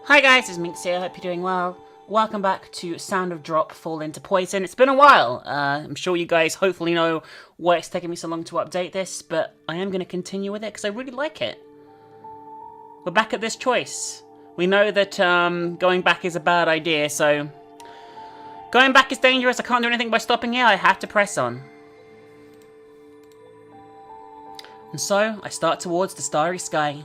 Hi guys, it's Minx here, hope you're doing well. Welcome back to Sound of Drop Fall into Poison. It's been a while. I'm sure you guys hopefully know why it's taken me so long to update this, but I am going to continue with it because I really like it. We're back at this choice. We know that going back is a bad idea, so going back is dangerous. I can't do anything by stopping here. I have to press on. And so I start towards the starry sky.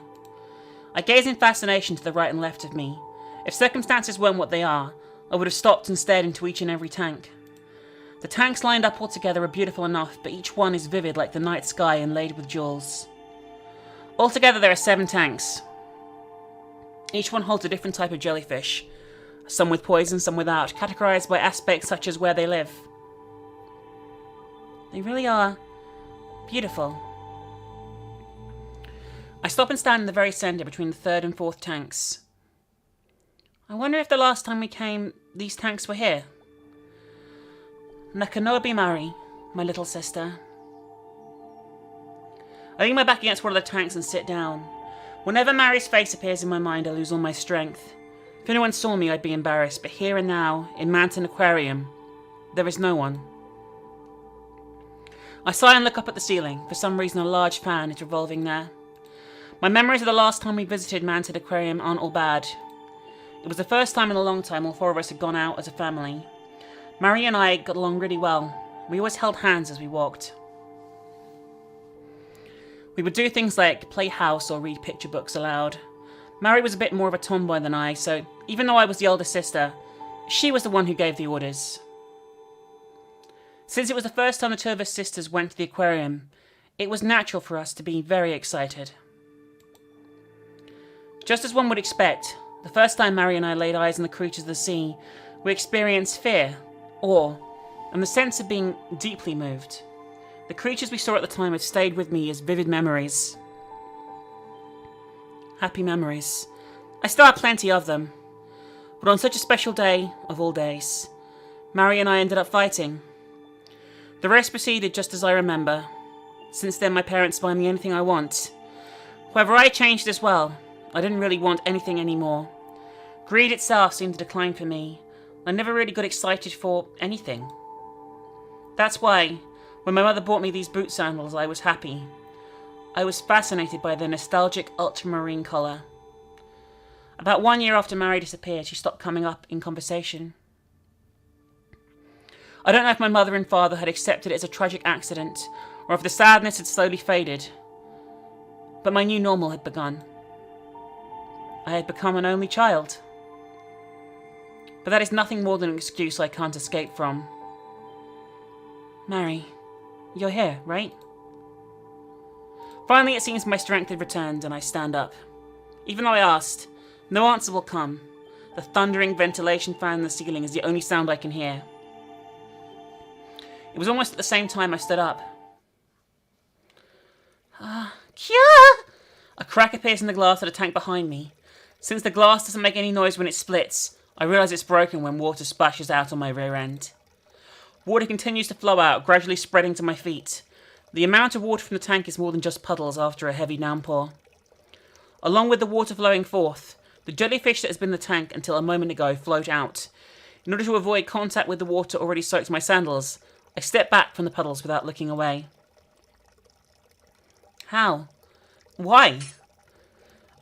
I gaze in fascination to the right and left of me. If circumstances weren't what they are, I would have stopped and stared into each and every tank. The tanks lined up all together are beautiful enough, but each one is vivid like the night sky inlaid with jewels. Altogether there are 7 tanks. Each one holds a different type of jellyfish, some with poison, some without, categorized by aspects such as where they live. They really are beautiful. I stop and stand in the very centre between the 3rd and 4th tanks. I wonder if the last time we came, these tanks were here. Nakanobi Mari, my little sister. I lean my back against one of the tanks and sit down. Whenever Mari's face appears in my mind, I lose all my strength. If anyone saw me, I'd be embarrassed, but here and now, in Mountain Aquarium, there is no one. I sigh and look up at the ceiling. For some reason, a large fan is revolving there. My memories of the last time we visited Mountain Aquarium aren't all bad. It was the first time in a long time all 4 of us had gone out as a family. Mari and I got along really well. We always held hands as we walked. We would do things like play house or read picture books aloud. Mari was a bit more of a tomboy than I, so even though I was the older sister, she was the one who gave the orders. Since it was the first time the 2 of us sisters went to the aquarium, it was natural for us to be very excited. Just as one would expect, the first time Mari and I laid eyes on the creatures of the sea, we experienced fear, awe, and the sense of being deeply moved. The creatures we saw at the time have stayed with me as vivid memories. Happy memories. I still have plenty of them. But on such a special day, of all days, Mari and I ended up fighting. The rest proceeded just as I remember. Since then my parents buy me anything I want. However, I changed as well. I didn't really want anything anymore. Greed itself seemed to decline for me. I never really got excited for anything. That's why, when my mother bought me these boot sandals, I was happy. I was fascinated by their nostalgic ultramarine colour. About 1 year after Mari disappeared, she stopped coming up in conversation. I don't know if my mother and father had accepted it as a tragic accident, or if the sadness had slowly faded. But my new normal had begun. I had become an only child. But that is nothing more than an excuse I can't escape from. Mari, you're here, right? Finally, it seems my strength had returned, and I stand up. Even though I asked, no answer will come. The thundering ventilation fan in the ceiling is the only sound I can hear. It was almost at the same time I stood up. Kya! A crack appears in the glass of the tank behind me. Since the glass doesn't make any noise when it splits, I realise it's broken when water splashes out on my rear end. Water continues to flow out, gradually spreading to my feet. The amount of water from the tank is more than just puddles after a heavy downpour. Along with the water flowing forth, the jellyfish that has been in the tank until a moment ago float out. In order to avoid contact with the water already soaked my sandals, I step back from the puddles without looking away. How? Why?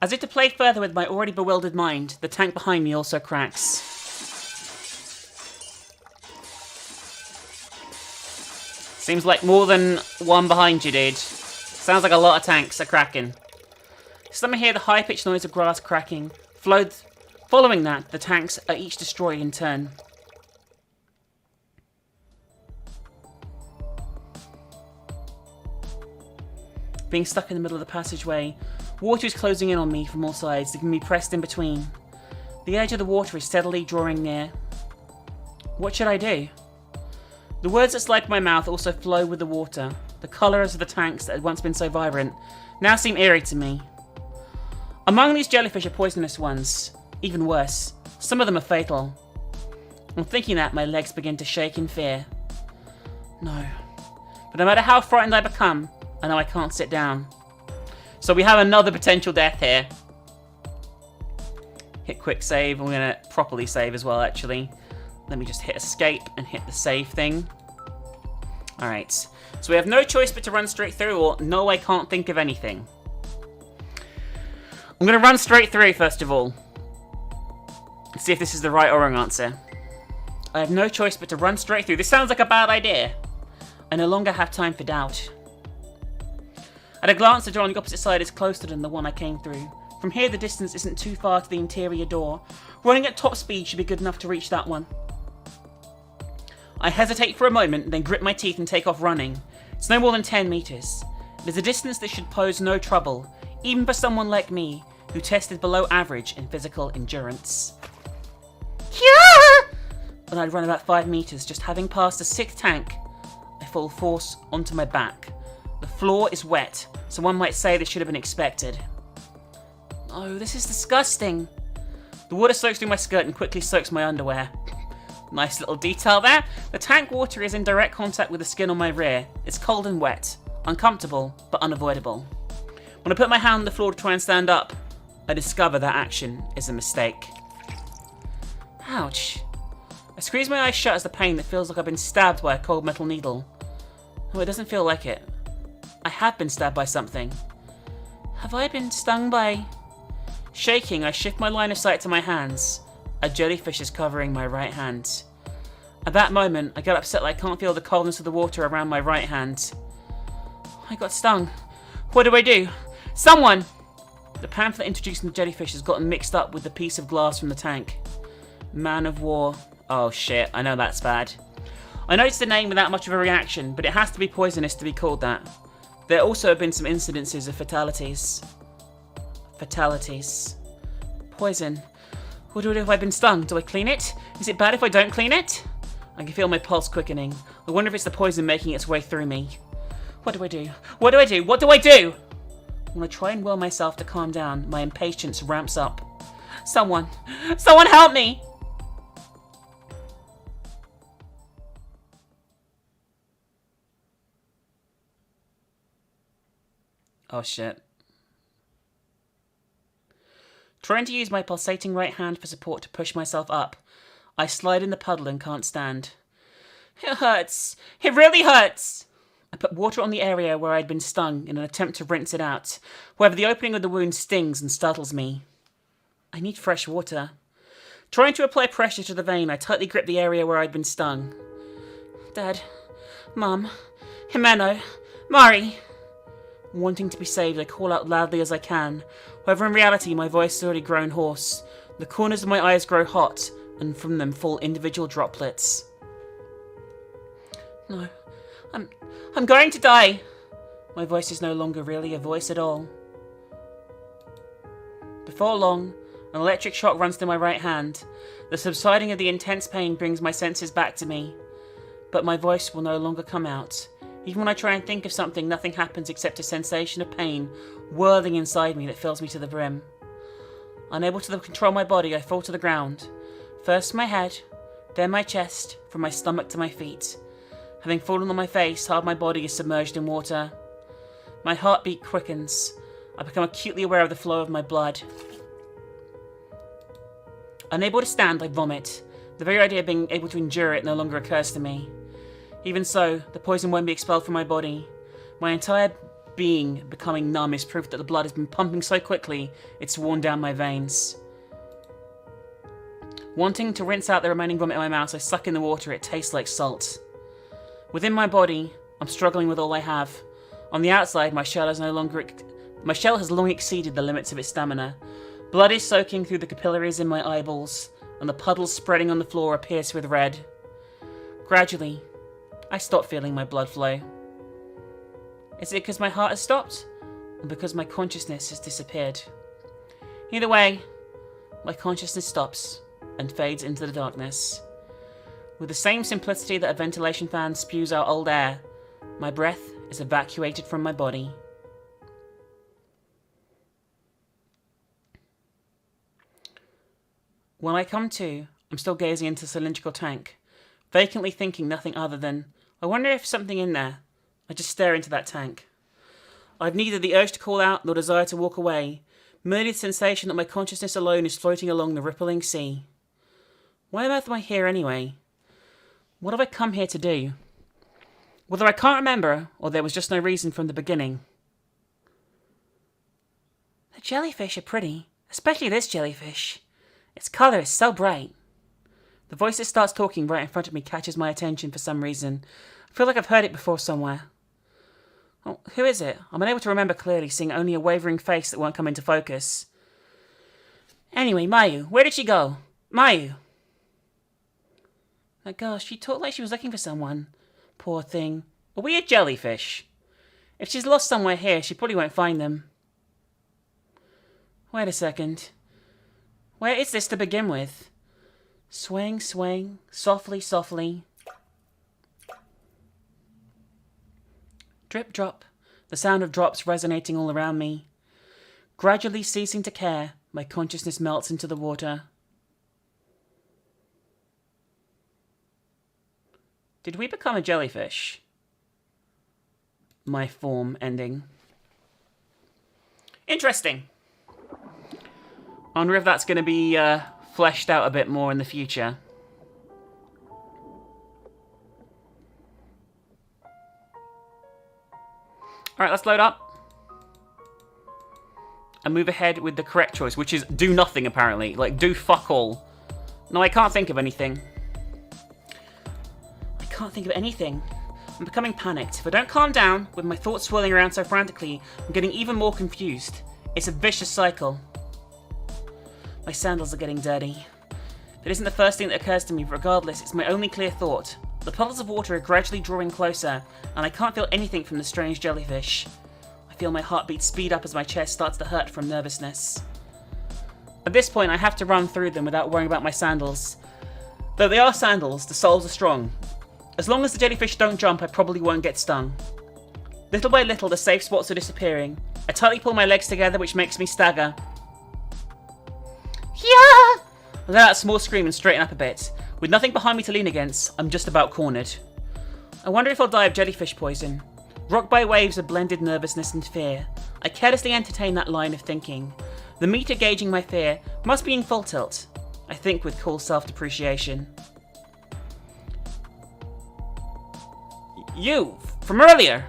As if to play further with my already bewildered mind, the tank behind me also cracks. Seems like more than one behind you, dude. Sounds like a lot of tanks are cracking. Suddenly hear the high-pitched noise of grass cracking. Following that, the tanks are each destroyed in turn. Being stuck in the middle of the passageway, water is closing in on me from all sides, leaving me pressed in between. The edge of the water is steadily drawing near. What should I do? The words that slide from my mouth also flow with the water. The colours of the tanks that had once been so vibrant now seem eerie to me. Among these jellyfish are poisonous ones. Even worse, some of them are fatal. On thinking that, my legs begin to shake in fear. No. But no matter how frightened I become, I know I can't sit down. So we have another potential death here. hit quick save. I'm going to properly save as well, actually. Let me just hit escape and hit the save thing. Alright, so we have no choice but to run straight through, or no, I can't think of anything. I'm going to run straight through, first of all. See if this is the right or wrong answer. I have no choice but to run straight through. This sounds like a bad idea. I no longer have time for doubt. At a glance, the door on the opposite side is closer than the one I came through. From here, the distance isn't too far to the interior door. Running at top speed should be good enough to reach that one. I hesitate for a moment, then grit my teeth and take off running. It's no more than 10 meters. It is a distance that should pose no trouble, even for someone like me, who tested below average in physical endurance. Yeah! When I'd run about 5 meters, just having passed the 6th tank, I fall force onto my back. The floor is wet, so one might say this should have been expected. Oh, this is disgusting. The water soaks through my skirt and quickly soaks my underwear. Nice little detail there. The tank water is in direct contact with the skin on my rear. It's cold and wet. Uncomfortable, but unavoidable. When I put my hand on the floor to try and stand up, I discover that action is a mistake. Ouch. I squeeze my eyes shut as the pain that feels like I've been stabbed by a cold metal needle. Oh, it doesn't feel like it. I have been stabbed by something. Have I been stung by... Shaking, I shift my line of sight to my hands. A jellyfish is covering my right hand. At that moment, I get upset that I can't feel the coldness of the water around my right hand. I got stung. What do I do? Someone! The pamphlet introducing the jellyfish has gotten mixed up with the piece of glass from the tank. Man of War. Oh shit, I know that's bad. I noticed the name without much of a reaction, but it has to be poisonous to be called that. There also have been some incidences of fatalities. Poison. What do I do if I've been stung? Do I clean it? Is it bad if I don't clean it? I can feel my pulse quickening. I wonder if it's the poison making its way through me. What do I do? What do I do? What do I do? When I try and will myself to calm down, my impatience ramps up. Someone help me! Oh shit. Trying to use my pulsating right hand for support to push myself up, I slide in the puddle and can't stand. It hurts. It really hurts. I put water on the area where I'd been stung in an attempt to rinse it out. However, the opening of the wound stings and startles me. I need fresh water. Trying to apply pressure to the vein, I tightly grip the area where I'd been stung. Dad, Mum, Amano, Mari. Wanting to be saved, I call out loudly as I can. However, in reality, my voice has already grown hoarse. The corners of my eyes grow hot, and from them fall individual droplets. No, I'm going to die. My voice is no longer really a voice at all. Before long, an electric shock runs through my right hand. The subsiding of the intense pain brings my senses back to me. But my voice will no longer come out. Even when I try and think of something, nothing happens except a sensation of pain whirling inside me that fills me to the brim. Unable to control my body, I fall to the ground. First my head, then my chest, from my stomach to my feet. Having fallen on my face, half my body is submerged in water. My heartbeat quickens. I become acutely aware of the flow of my blood. Unable to stand, I vomit. The very idea of being able to endure it no longer occurs to me. Even so, the poison won't be expelled from my body. My entire being becoming numb is proof that the blood has been pumping so quickly it's worn down my veins. Wanting to rinse out the remaining vomit in my mouth, I suck in the water. It tastes like salt. Within my body, I'm struggling with all I have. On the outside, my shell has long exceeded the limits of its stamina. Blood is soaking through the capillaries in my eyeballs, and the puddles spreading on the floor are pierced with red. Gradually, I stop feeling my blood flow. Is it because my heart has stopped, or because my consciousness has disappeared? Either way, my consciousness stops and fades into the darkness. With the same simplicity that a ventilation fan spews out old air, my breath is evacuated from my body. When I come to, I'm still gazing into the cylindrical tank, vacantly thinking nothing other than, I wonder if something in there. I just stare into that tank. I've neither the urge to call out nor desire to walk away. merely the sensation that my consciousness alone is floating along the rippling sea. Why on earth am I here anyway? What have I come here to do? Whether I can't remember, or there was just no reason from the beginning. The jellyfish are pretty, especially this jellyfish. Its colour is so bright. The voice that starts talking right in front of me catches my attention for some reason. I feel like I've heard it before somewhere. Oh, who is it? I'm unable to remember clearly, seeing only a wavering face that won't come into focus. Anyway, Mayu, where did she go? Mayu! My gosh, she talked like she was looking for someone. Poor thing. Are we a jellyfish? If she's lost somewhere here, she probably won't find them. Wait a second. Where is this to begin with? Swing, swing, softly, softly. Drip, drop. The sound of drops resonating all around me. Gradually ceasing to care, my consciousness melts into the water. Did we become a jellyfish? My form ending. Interesting. I wonder if that's going to be fleshed out a bit more in the future. Alright, let's load up. And move ahead with the correct choice, which is do nothing, apparently. Like, do fuck all. No, I can't think of anything. I can't think of anything. I'm becoming panicked. If I don't calm down, with my thoughts swirling around so frantically, I'm getting even more confused. It's a vicious cycle. My sandals are getting dirty. It isn't the first thing that occurs to me, but regardless, it's my only clear thought. The puddles of water are gradually drawing closer, and I can't feel anything from the strange jellyfish. I feel my heartbeat speed up as my chest starts to hurt from nervousness. At this point, I have to run through them without worrying about my sandals. Though they are sandals, the soles are strong. As long as the jellyfish don't jump, I probably won't get stung. Little by little, the safe spots are disappearing. I tightly pull my legs together, which makes me stagger. Yeah! I let out a small scream and straighten up a bit. With nothing behind me to lean against, I'm just about cornered. I wonder if I'll die of jellyfish poison. Rocked by waves of blended nervousness and fear, I carelessly entertain that line of thinking. The meter gauging my fear must be in full tilt. I think with cool self-depreciation. You! From earlier!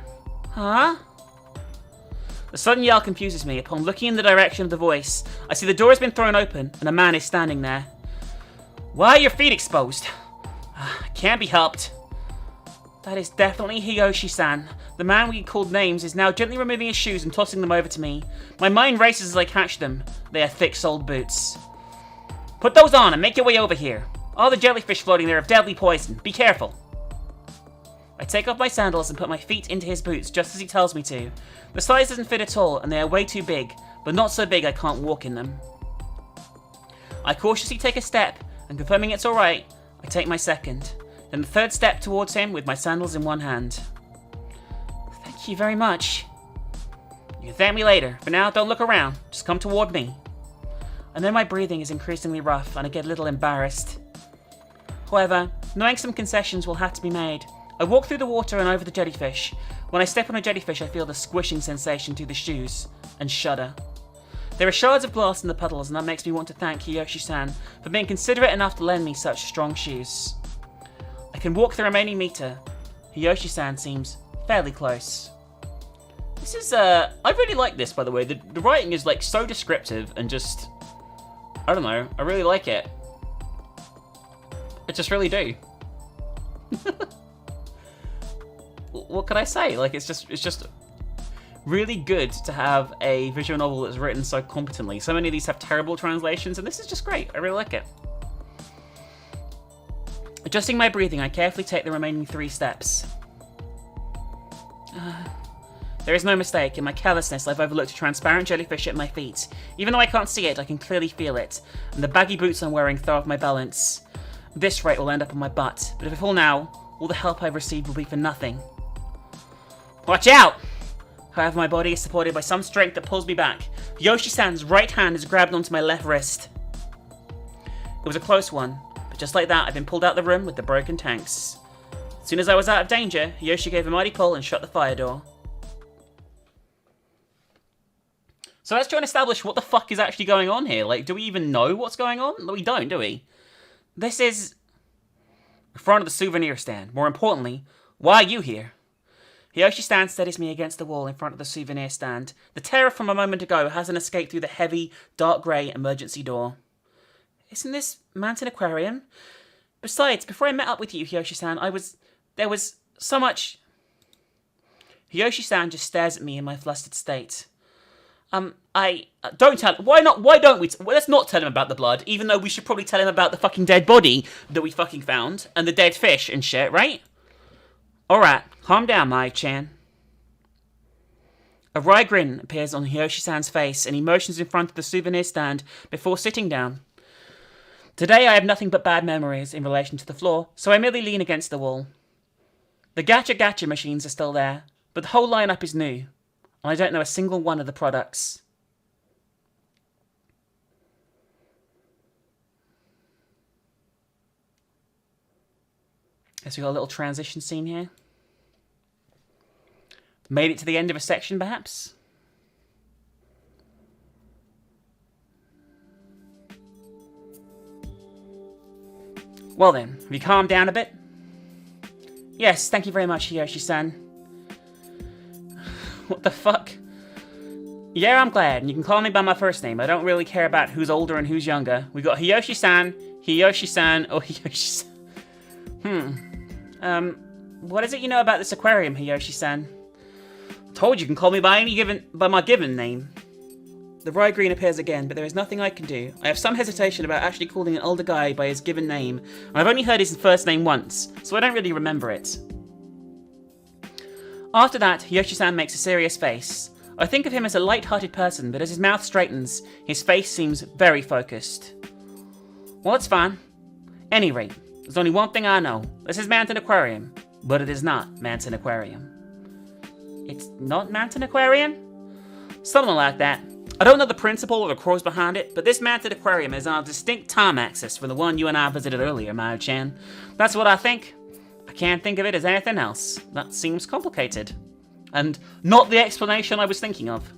Huh? The sudden yell confuses me. Upon looking in the direction of the voice, I see the door has been thrown open and a man is standing there. Why are your feet exposed? Can't be helped. That is definitely Hiyoshi-san. The man we called names is now gently removing his shoes and tossing them over to me. My mind races as I catch them. They are thick-soled boots. Put those on and make your way over here. All the jellyfish floating there have deadly poison. Be careful. I take off my sandals and put my feet into his boots just as he tells me to. The size doesn't fit at all and they are way too big, but not so big I can't walk in them. I cautiously take a step and confirming it's alright, I take my second. Then the third step towards him with my sandals in one hand. Thank you very much. You can thank me later. For now, don't look around. Just come toward me. I know my breathing is increasingly rough and I get a little embarrassed. However, knowing some concessions will have to be made, I walk through the water and over the jellyfish. When I step on a jellyfish, I feel the squishing sensation to the shoes and shudder. There are shards of glass in the puddles and that makes me want to thank Hiyoshi-san for being considerate enough to lend me such strong shoes. I can walk the remaining meter. Hiyoshi-san seems fairly close. This is, I really like this, by the way. The writing is, like, so descriptive and just, I don't know, I really like it. I just really do. What can I say? Like, it's just really good to have a visual novel that's written so competently. So many of these have terrible translations, and this is just great. I really like it. Adjusting my breathing, I carefully take the remaining 3 steps. There is no mistake. In my carelessness, I've overlooked a transparent jellyfish at my feet. Even though I can't see it, I can clearly feel it, and the baggy boots I'm wearing throw off my balance. At this rate, will end up on my butt, but if I fall now, all the help I've received will be for nothing. Watch out! However, my body is supported by some strength that pulls me back. Hiyoshi-san's right hand is grabbed onto my left wrist. It was a close one, but just like that, I've been pulled out of the room with the broken tanks. As soon as I was out of danger, Hiyoshi gave a mighty pull and shut the fire door. So let's try and establish what the fuck is actually going on here. Like, do we even know what's going on? We don't, do we? This is in front of the souvenir stand. More importantly, why are you here? Hiyoshi-san steadies me against the wall in front of the souvenir stand. The terror from a moment ago hasn't escaped through the heavy, dark grey emergency door. Isn't this Mountain Aquarium? Besides, before I met up with you, Hiyoshi-san, there was so much... Hiyoshi-san just stares at me in my flustered state. Don't tell... Why not? Why don't we... let's not tell him about the blood, even though we should probably tell him about the fucking dead body that we fucking found, and the dead fish and shit, right? Alright, calm down, Mai-chan. A wry grin appears on Hiyoshi-san's face, and he motions in front of the souvenir stand before sitting down. Today I have nothing but bad memories in relation to the floor, so I merely lean against the wall. The gacha machines are still there, but the whole lineup is new, and I don't know a single one of the products. Guess we got a little transition scene here. Made it to the end of a section, perhaps? Well then, have you calmed down a bit? Yes, thank you very much, Hiyoshi-san. What the fuck? Yeah, I'm glad, and you can call me by my first name. I don't really care about who's older and who's younger. We got Hiyoshi-san, Hiyoshi-san, or Hiyoshi-san. What is it you know about this aquarium, Hiyoshi-san? Told you can call me by my given name. The wry green appears again, but there is nothing I can do. I have some hesitation about actually calling an older guy by his given name, and I've only heard his first name once, so I don't really remember it. After that, Hiyoshi-san makes a serious face. I think of him as a light-hearted person, but as his mouth straightens, his face seems very focused. Well, it's fine. Any rate, there's only one thing I know. This is Mountain Aquarium, but it is not Mountain Aquarium. It's not Mountain Aquarium? Something like that. I don't know the principle or the cause behind it, but this Mountain Aquarium is on a distinct time axis from the one you and I visited earlier, Mao-chan. That's what I think. I can't think of it as anything else. That seems complicated. And not the explanation I was thinking of.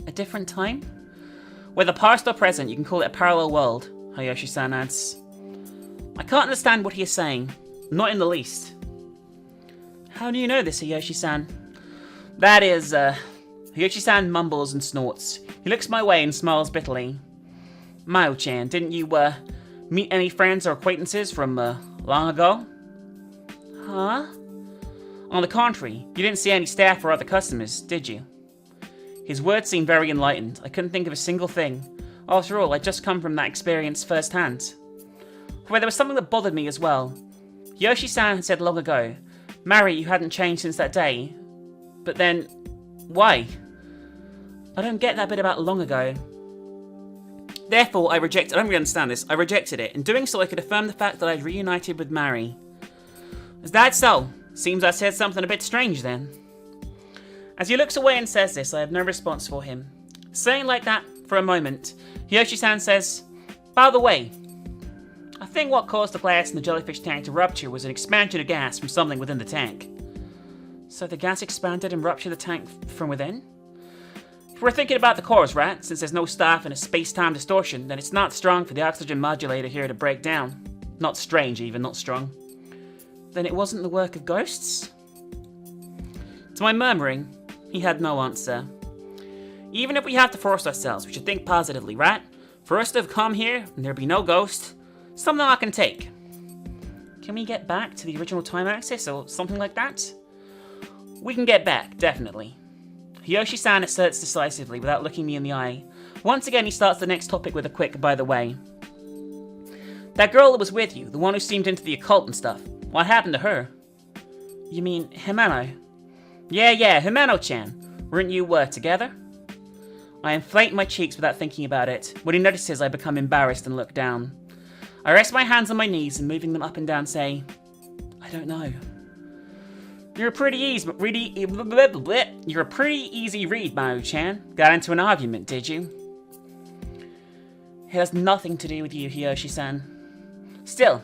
A different time? Whether past or present, you can call it a parallel world, Hiyoshi-san adds. I can't understand what he is saying. Not in the least. How do you know this, Hiyoshi-san? That is, Hiyoshi-san mumbles and snorts. He looks my way and smiles bitterly. Mao-chan, didn't you, meet any friends or acquaintances from, long ago? Huh? On the contrary, you didn't see any staff or other customers, did you? His words seemed very enlightened. I couldn't think of a single thing. After all, I'd just come from that experience firsthand. However, there was something that bothered me as well. Hiyoshi-san had said long ago, Mary, you hadn't changed since that day. But then, why? I don't get that bit about long ago. Therefore, I don't really understand this. I rejected it. In doing so, I could affirm the fact that I'd reunited with Mary. Is that so? Seems I said something a bit strange then. As he looks away and says this, I have no response for him. Saying like that for a moment, Hiyoshi-san says, by the way, I think what caused the glass in the jellyfish tank to rupture was an expansion of gas from something within the tank. So the gas expanded and ruptured the tank from within? If we're thinking about the cause, right? Since there's no staff and a space-time distortion, then it's not strong for the oxygen modulator here to break down. Not strange even, not strong. Then it wasn't the work of ghosts? To my murmuring, he had no answer. Even if we have to force ourselves, we should think positively, right? For us to have come here and there be no ghost, something I can take. Can we get back to the original time axis or something like that? We can get back, definitely. Hiyoshi-san asserts decisively without looking me in the eye. Once again, he starts the next topic with a quick by the way. That girl that was with you, the one who seemed into the occult and stuff, what happened to her? You mean Amano? Yeah, Amano-chan. Weren't you, together? I inflate my cheeks without thinking about it. When he notices, I become embarrassed and look down. I rest my hands on my knees and moving them up and down say, I don't know. You're a pretty easy read, Mao-chan. Got into an argument, did you? It has nothing to do with you, Hiyoshi-san. Still,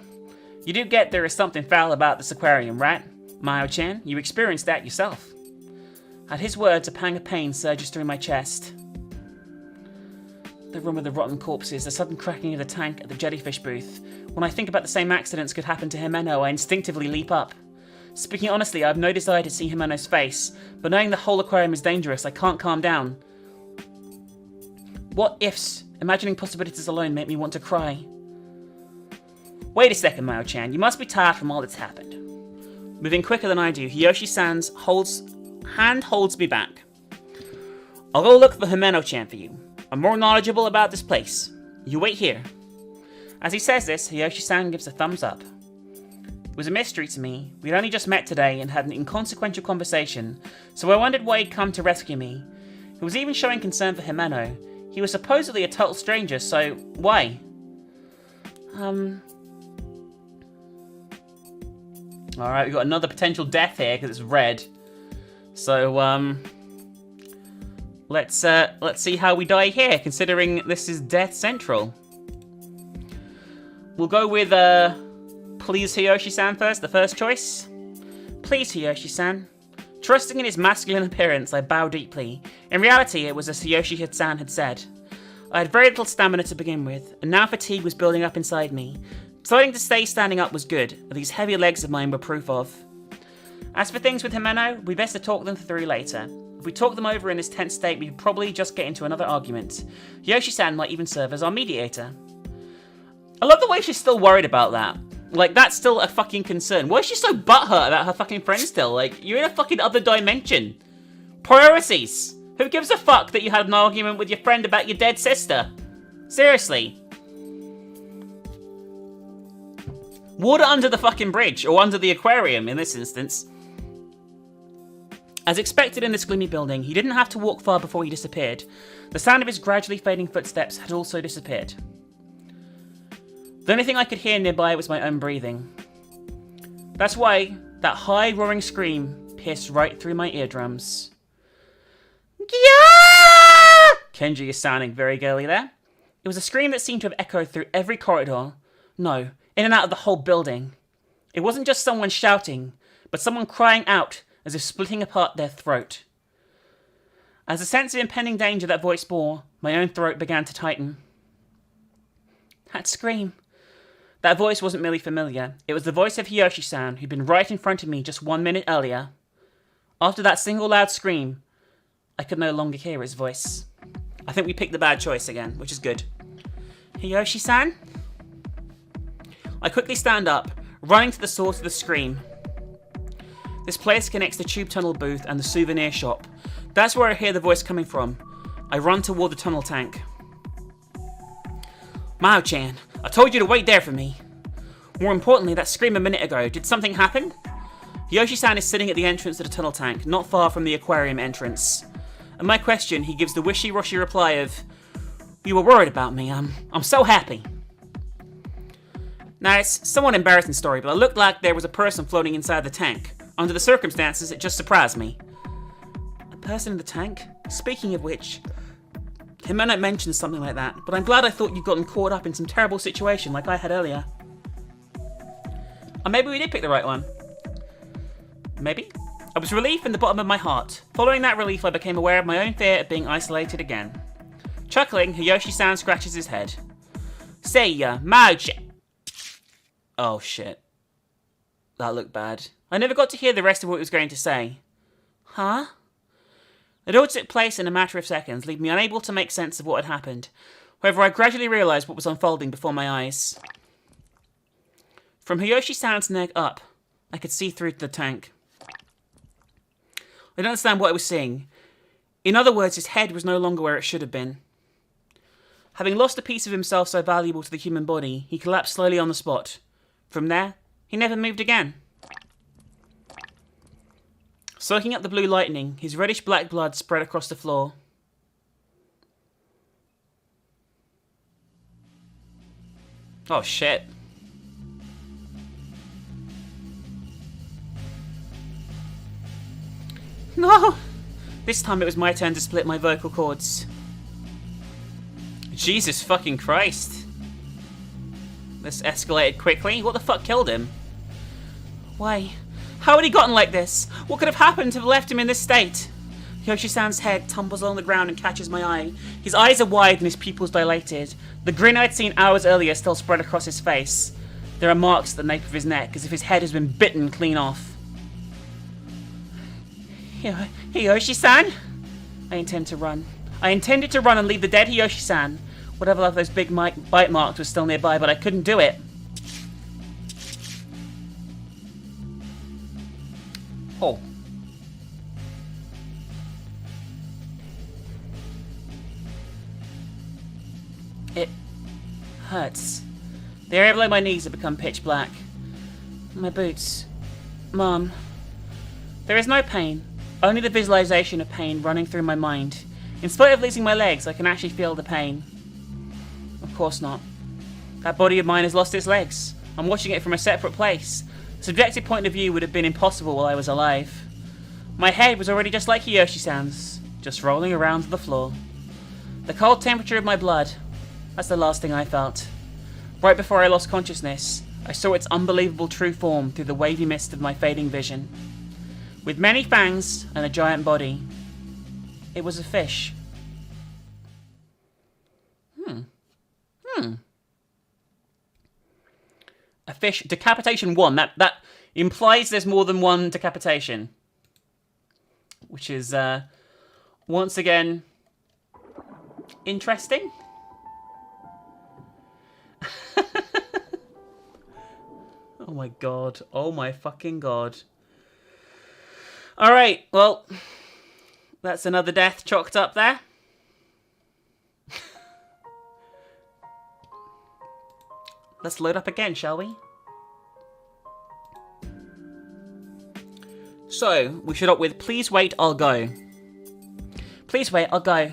you do get there is something foul about this aquarium, right? Mao-chan, you experienced that yourself. At his words, a pang of pain surges through my chest. The room with the rotten corpses, the sudden cracking of the tank at the jellyfish booth. When I think about the same accidents could happen to Himeno, I instinctively leap up. Speaking honestly, I have no desire to see Himeno's face, but knowing the whole aquarium is dangerous, I can't calm down. What ifs? Imagining possibilities alone make me want to cry. Wait a second, Mao-chan. You must be tired from all that's happened. Moving quicker than I do, Hiyoshi-san's hand holds me back. I'll go look for Himeno-chan for you. I'm more knowledgeable about this place. You wait here. As he says this, Hiyoshi-san gives a thumbs up. It was a mystery to me. We'd only just met today and had an inconsequential conversation, so I wondered why he'd come to rescue me. He was even showing concern for Himeno. He was supposedly a total stranger, so why? Alright, we've got another potential death here because it's red. So, let's see how we die here, considering this is Death Central. We'll go with, please Hiyoshi-san first, the first choice. Please Hiyoshi-san. Trusting in his masculine appearance, I bow deeply. In reality, it was as Hiyoshi-san had said. I had very little stamina to begin with, and now fatigue was building up inside me. Deciding to stay standing up was good, and these heavy legs of mine were proof of. As for things with Himeno, we best to talk them through later. If we talk them over in this tense state, we could probably just get into another argument. Hiyoshi-san might even serve as our mediator. I love the way she's still worried about that. Like, that's still a fucking concern. Why is she so butthurt about her fucking friend still? Like, you're in a fucking other dimension. Priorities. Who gives a fuck that you had an argument with your friend about your dead sister? Seriously. Water under the fucking bridge, or under the aquarium in this instance. As expected in this gloomy building, he didn't have to walk far before he disappeared. The sound of his gradually fading footsteps had also disappeared. The only thing I could hear nearby was my own breathing. That's why that high roaring scream pierced right through my eardrums. Gya! Kenji is sounding very girly there. It was a scream that seemed to have echoed through every corridor. No, in and out of the whole building. It wasn't just someone shouting, but someone crying out as if splitting apart their throat. As the sense of impending danger that voice bore, my own throat began to tighten. That scream. That voice wasn't merely familiar. It was the voice of Hiyoshi-san, who'd been right in front of me just 1 minute earlier. After that single loud scream, I could no longer hear his voice. I think we picked the bad choice again, which is good. Hiyoshi-san? I quickly stand up, running to the source of the scream. This place connects the tube tunnel booth and the souvenir shop. That's where I hear the voice coming from. I run toward the tunnel tank. Mao-chan, I told you to wait there for me. More importantly, that scream a minute ago, did something happen? Hiyoshi-san is sitting at the entrance to the tunnel tank, not far from the aquarium entrance. At my question, he gives the wishy-washy reply of, "You were worried about me, I'm so happy." Now, it's a somewhat embarrassing story, but it looked like there was a person floating inside the tank. Under the circumstances, it just surprised me. A person in the tank? Speaking of which, Himeno mentioned something like that, but I'm glad I thought you'd gotten caught up in some terrible situation like I had earlier. Or maybe we did pick the right one. Maybe? I was relieved in the bottom of my heart. Following that relief, I became aware of my own fear of being isolated again. Chuckling, Hiyoshi-san scratches his head. Say, Mao-chan. Oh shit. That looked bad. I never got to hear the rest of what he was going to say. Huh? It all took place in a matter of seconds, leaving me unable to make sense of what had happened. However, I gradually realised what was unfolding before my eyes. From Hiyoshi-san's neck up, I could see through to the tank. I didn't understand what I was seeing. In other words, his head was no longer where it should have been. Having lost a piece of himself so valuable to the human body, he collapsed slowly on the spot. From there, he never moved again. Soaking up the blue lightning, his reddish-black blood spread across the floor. Oh shit. No! This time it was my turn to split my vocal cords. Jesus fucking Christ. This escalated quickly. What the fuck killed him? Why? How had he gotten like this? What could have happened to have left him in this state? Hiyoshi-san's head tumbles along the ground and catches my eye. His eyes are wide and his pupils dilated. The grin I'd seen hours earlier still spread across his face. There are marks at the nape of his neck, as if his head has been bitten clean off. Hiyoshi-san? I intended to run and leave the dead Hiyoshi-san. Whatever of those big bite marks was still nearby, but I couldn't do it. Oh. It hurts. The area below my knees had become pitch black. My boots. Mom. There is no pain, only the visualization of pain running through my mind. In spite of losing my legs, I can actually feel the pain. Of course not. That body of mine has lost its legs. I'm watching it from a separate place. A subjective point of view would have been impossible while I was alive. My head was already just like Hiyoshi-san's, just rolling around the floor. The cold temperature of my blood, that's the last thing I felt. Right before I lost consciousness, I saw its unbelievable true form through the wavy mist of my fading vision. With many fangs and a giant body. It was a fish. A fish. Decapitation 1. That implies there's more than one decapitation. Which is, once again, interesting. Oh my god. Oh my fucking god. Alright, well, that's another death chalked up there. Let's load up again, shall we? So, we should up with please wait, I'll go. Please wait, I'll go.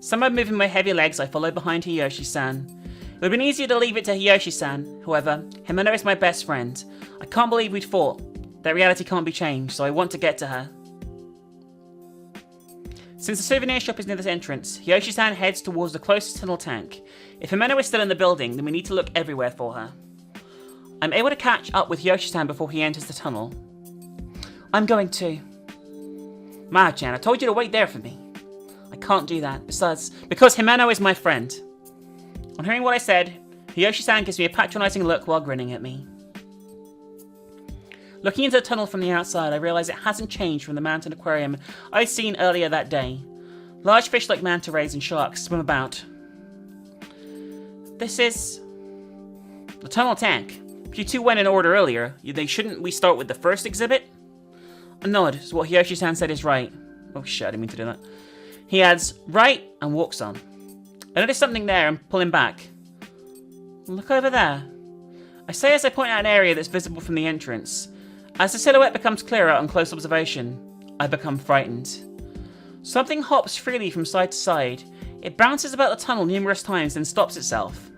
Somewhere moving my heavy legs, I follow behind Hiyoshi-san. It would have been easier to leave it to Hiyoshi-san. However, Amano is my best friend. I can't believe we'd fought. That reality can't be changed, so I want to get to her. Since the souvenir shop is near this entrance, Hiyoshi-san heads towards the closest tunnel tank. If Amano is still in the building, then we need to look everywhere for her. I'm able to catch up with Hiyoshi-san before he enters the tunnel. I'm going too. Ma-chan, I told you to wait there for me. I can't do that, besides, because Amano is my friend. On hearing what I said, Hiyoshi-san gives me a patronizing look while grinning at me. Looking into the tunnel from the outside, I realise it hasn't changed from the mountain aquarium I'd seen earlier that day. Large fish like manta rays and sharks swim about. This is the tunnel tank. If you two went in order earlier, shouldn't we start with the first exhibit? A nod, so what Hiyoshi-san said is right. Oh shit, I didn't mean to do that. He adds, right, and walks on. I notice something there and pull him back. Look over there. I say as I point out an area that's visible from the entrance. As the silhouette becomes clearer on close observation, I become frightened. Something hops freely from side to side. It bounces about the tunnel numerous times, then stops itself.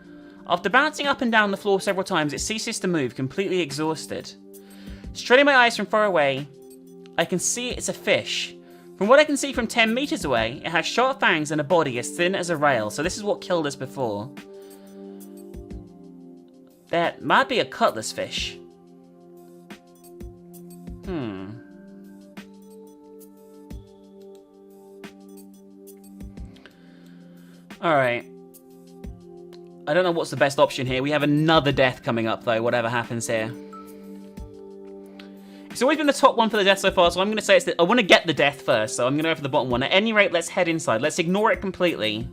After bouncing up and down the floor several times, it ceases to move, completely exhausted. Straining my eyes from far away, I can see it's a fish. From what I can see from 10 meters away, it has sharp fangs and a body as thin as a rail, so this is what killed us before. That might be a cutlass fish. Alright. I don't know what's the best option here. We have another death coming up, though, whatever happens here. It's always been the top one for the death so far, so I'm going to say it's I want to get the death first, so I'm going to go for the bottom one. At any rate, let's head inside. Let's ignore it completely.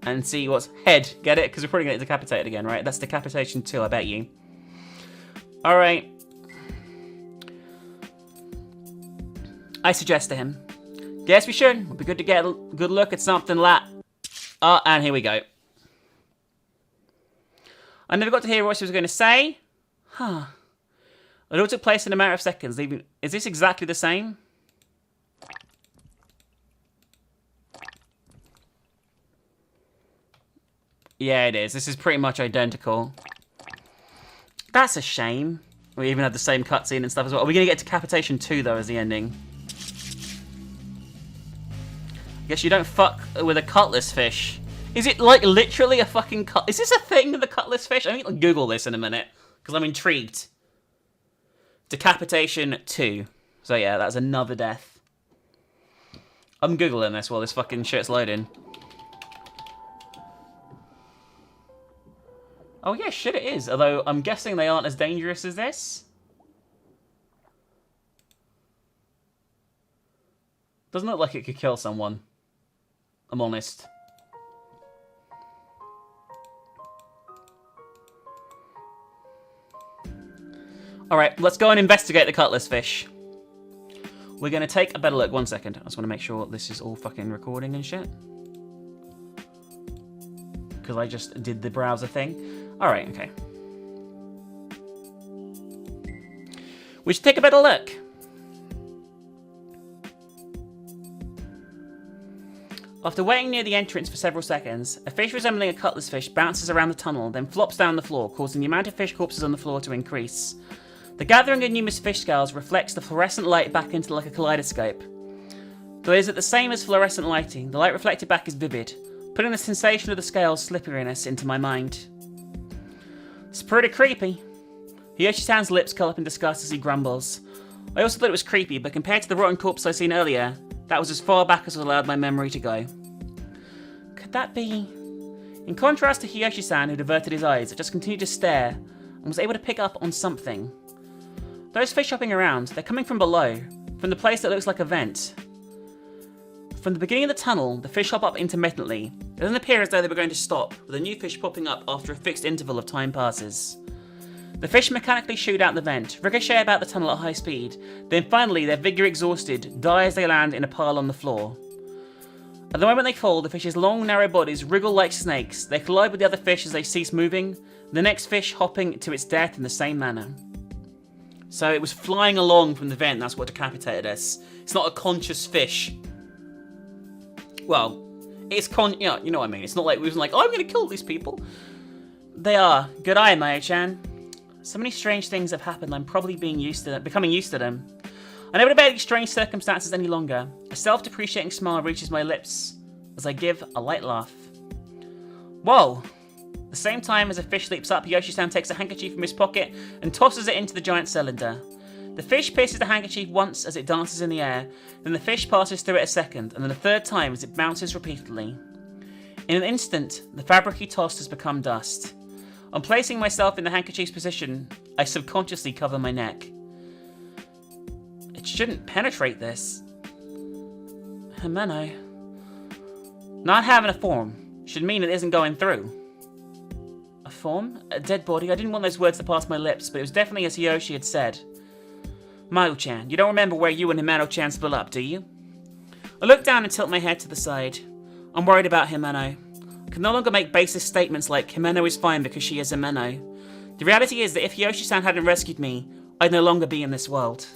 And see what's... Head. Get it? Because we're probably going to get decapitated again, right? That's decapitation 2, I bet you. Alright. I suggest to him. Yes, we should. It would be good to get a good look at something like... Oh, and here we go. I never got to hear what she was going to say. Huh. It all took place in a matter of seconds. Is this exactly the same? Yeah, it is. This is pretty much identical. That's a shame. We even had the same cutscene and stuff as well. Are we going to get Decapitation 2, though, as the ending? I guess you don't fuck with a cutlass fish. Is it, like, literally a fucking Is this a thing, the cutlass fish? I need to Google this in a minute, because I'm intrigued. Decapitation 2. So, yeah, that's another death. I'm Googling this while this fucking shit's loading. Oh yeah, shit it is. Although, I'm guessing they aren't as dangerous as this. Doesn't look like it could kill someone. I'm honest. Alright, let's go and investigate the cutlass fish. We're going to take a better look. 1 second. I just want to make sure this is all fucking recording and shit. Because I just did the browser thing. Alright, okay. We should take a better look. After waiting near the entrance for several seconds, a fish resembling a cutlass fish bounces around the tunnel, then flops down the floor, causing the amount of fish corpses on the floor to increase. The gathering of numerous fish scales reflects the fluorescent light back into like a kaleidoscope. Though it isn't the same as fluorescent lighting, the light reflected back is vivid, putting the sensation of the scales' slipperiness into my mind. It's pretty creepy. Hiyoshi-san's lips curl up in disgust as he grumbles. I also thought it was creepy, but compared to the rotten corpse I seen earlier, that was as far back as I allowed my memory to go. Could that be... In contrast to Hiyoshi-san, who diverted his eyes, it just continued to stare, and was able to pick up on something. Those fish hopping around, they're coming from below, from the place that looks like a vent. From the beginning of the tunnel, the fish hop up intermittently. It doesn't appear as though they were going to stop, with a new fish popping up after a fixed interval of time passes. The fish mechanically shoot out the vent, ricochet about the tunnel at high speed, then finally, their vigour exhausted, die as they land in a pile on the floor. At the moment they fall, the fish's long, narrow bodies wriggle like snakes, they collide with the other fish as they cease moving, the next fish hopping to its death in the same manner. So it was flying along from the vent, that's what decapitated us. It's not a conscious fish. Well, it's you know what I mean. It's not like we was like, oh, I'm going to kill these people. They are. Good eye, Mayo-chan. So many strange things have happened, I'm probably becoming used to them. I never debate these strange circumstances any longer. A self-depreciating smile reaches my lips as I give a light laugh. Whoa! At the same time as a fish leaps up, Hiyoshi-san takes a handkerchief from his pocket and tosses it into the giant cylinder. The fish pierces the handkerchief once as it dances in the air, then the fish passes through it a second, and then a third time as it bounces repeatedly. In an instant, the fabric he tossed has become dust. On placing myself in the handkerchief's position, I subconsciously cover my neck. It shouldn't penetrate this. Amano. Not having a form should mean it isn't going through. A form? A dead body? I didn't want those words to pass my lips, but it was definitely as Hiyoshi had said. Mayu-chan, you don't remember where you and Himeno-chan split up, do you? I look down and tilt my head to the side. I'm worried about Himeno. I can no longer make baseless statements like Himeno is fine because she is Amano. The reality is that if Hiyoshi-san hadn't rescued me, I'd no longer be in this world.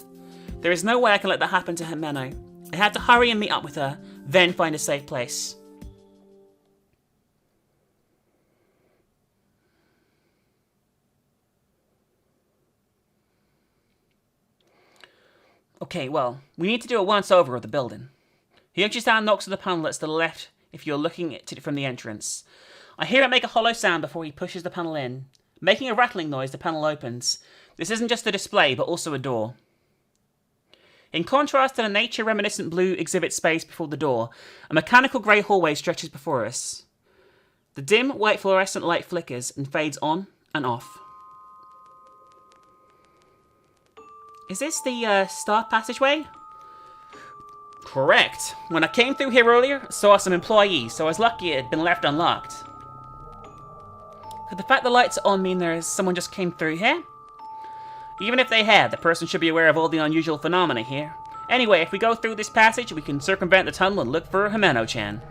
There is no way I can let that happen to Amano. I had to hurry and meet up with her, then find a safe place. Okay, well, we need to do a once-over of the building. Hiyoshi-san knocks on the panel that's to the left if you're looking at it from the entrance. I hear it make a hollow sound before he pushes the panel in. Making a rattling noise, the panel opens. This isn't just a display, but also a door. In contrast to the nature-reminiscent blue exhibit space before the door, a mechanical grey hallway stretches before us. The dim, white fluorescent light flickers and fades on and off. Is this the staff passageway? Correct. When I came through here earlier, I saw some employees, so I was lucky it had been left unlocked. Could the fact the lights are on mean there's someone just came through here? Even if they had, the person should be aware of all the unusual phenomena here. Anyway, if we go through this passage, we can circumvent the tunnel and look for Himeno-chan.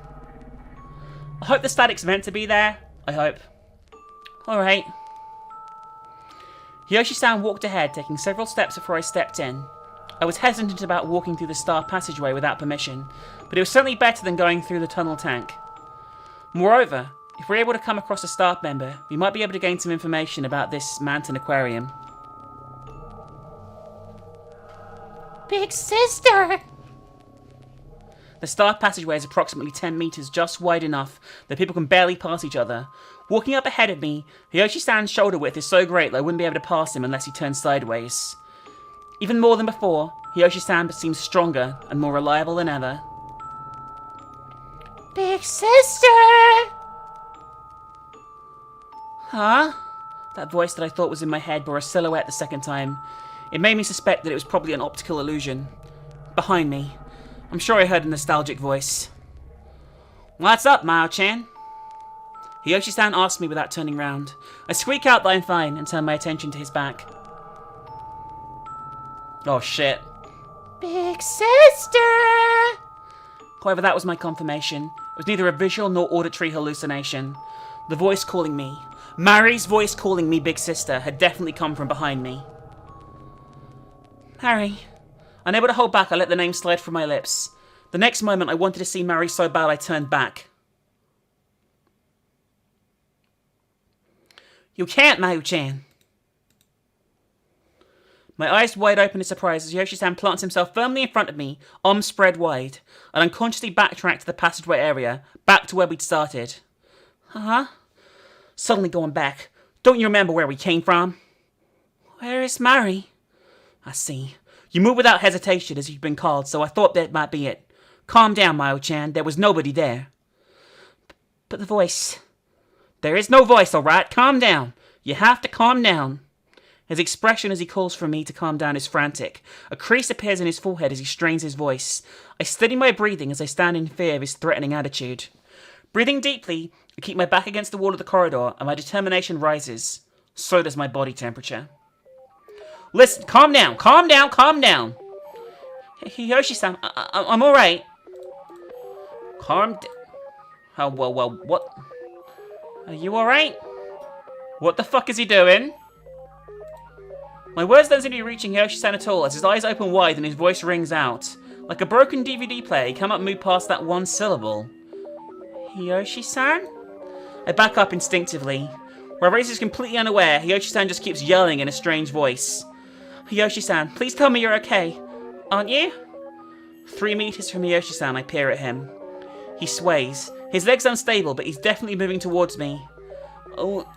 I hope the static's meant to be there. I hope. Alright. Hiyoshi-san walked ahead, taking several steps before I stepped in. I was hesitant about walking through the staff passageway without permission, but it was certainly better than going through the tunnel tank. Moreover, if we're able to come across a staff member, we might be able to gain some information about this mountain aquarium. Big sister! The staff passageway is approximately 10 meters, just wide enough that people can barely pass each other. Walking up ahead of me, Hiyoshi-san's shoulder width is so great that I wouldn't be able to pass him unless he turned sideways. Even more than before, Hiyoshi-san seems stronger and more reliable than ever. Big sister! Huh? That voice that I thought was in my head bore a silhouette the second time. It made me suspect that it was probably an optical illusion. Behind me. I'm sure I heard a nostalgic voice. What's up, Mao-chan? Hiyoshi-san asked me without turning round. I squeak out that I'm fine and turn my attention to his back. Oh shit. Big sister! However, that was my confirmation. It was neither a visual nor auditory hallucination. The voice calling me, Mari's voice calling me Big Sister, had definitely come from behind me. Mari. Unable to hold back, I let the name slide from my lips. The next moment, I wanted to see Mari so bad I turned back. You can't, Mao-chan. My eyes wide open in surprise as Hiyoshi-san plants himself firmly in front of me, arms spread wide. I unconsciously backtracked to the passageway area, back to where we'd started. Huh? Suddenly going back. Don't you remember where we came from? Where is Mari? I see. You move without hesitation as you've been called, so I thought that might be it. Calm down, Mao-chan. There was nobody there. But the voice... There is no voice, alright? Calm down. You have to calm down. His expression as he calls for me to calm down is frantic. A crease appears in his forehead as he strains his voice. I steady my breathing as I stand in fear of his threatening attitude. Breathing deeply, I keep my back against the wall of the corridor, and my determination rises. So does my body temperature. Listen, calm down, calm down, calm down. Hiyoshi-san, I'm alright. Calm down. Oh, well, what? Are you alright? What the fuck is he doing? My words don't seem to be reaching Hiyoshi-san at all as his eyes open wide and his voice rings out. Like a broken DVD player, he cannot move past that one syllable. Hiyoshi-san? I back up instinctively. Where Race is completely unaware, Hiyoshi-san just keeps yelling in a strange voice. Hiyoshi-san, please tell me you're okay. Aren't you? 3 meters from Hiyoshi-san, I peer at him. He sways. His leg's unstable, but he's definitely moving towards me. Oh.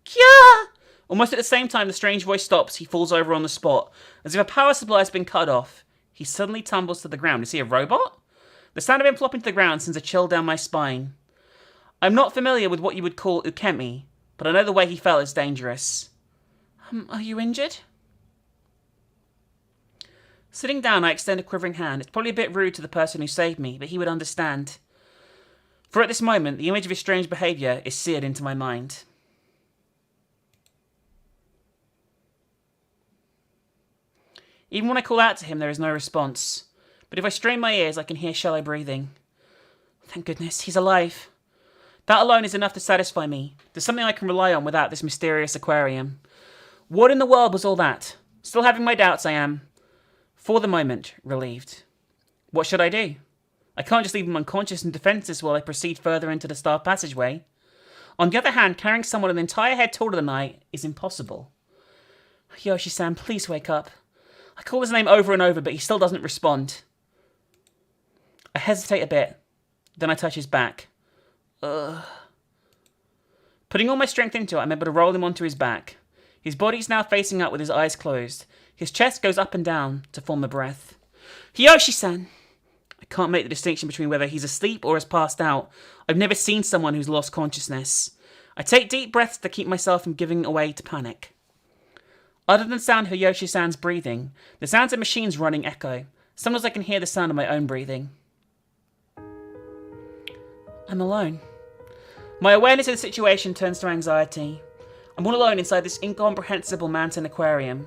Kya! Almost at the same time the strange voice stops, he falls over on the spot. As if a power supply has been cut off. He suddenly tumbles to the ground. Is he a robot? The sound of him flopping to the ground sends a chill down my spine. I'm not familiar with what you would call ukemi, but I know the way he fell is dangerous. Are you injured? Sitting down, I extend a quivering hand. It's probably a bit rude to the person who saved me, but he would understand. For at this moment, the image of his strange behaviour is seared into my mind. Even when I call out to him, there is no response. But if I strain my ears, I can hear shallow breathing. Thank goodness, he's alive. That alone is enough to satisfy me. There's something I can rely on without this mysterious aquarium. What in the world was all that? Still having my doubts, I am, for the moment, relieved. What should I do? I can't just leave him unconscious and defenseless while I proceed further into the staff passageway. On the other hand, carrying someone an entire head taller than I is impossible. Hiyoshi-san, please wake up. I call his name over and over, but he still doesn't respond. I hesitate a bit. Then I touch his back. Putting all my strength into it, I'm able to roll him onto his back. His body's now facing up with his eyes closed. His chest goes up and down to form a breath. Hiyoshi-san! I can't make the distinction between whether he's asleep or has passed out. I've never seen someone who's lost consciousness. I take deep breaths to keep myself from giving away to panic. Other than the sound of Hiyoshi-san's breathing, the sounds of machines running echo. Sometimes I can hear the sound of my own breathing. I'm alone. My awareness of the situation turns to anxiety. I'm all alone inside this incomprehensible mountain aquarium.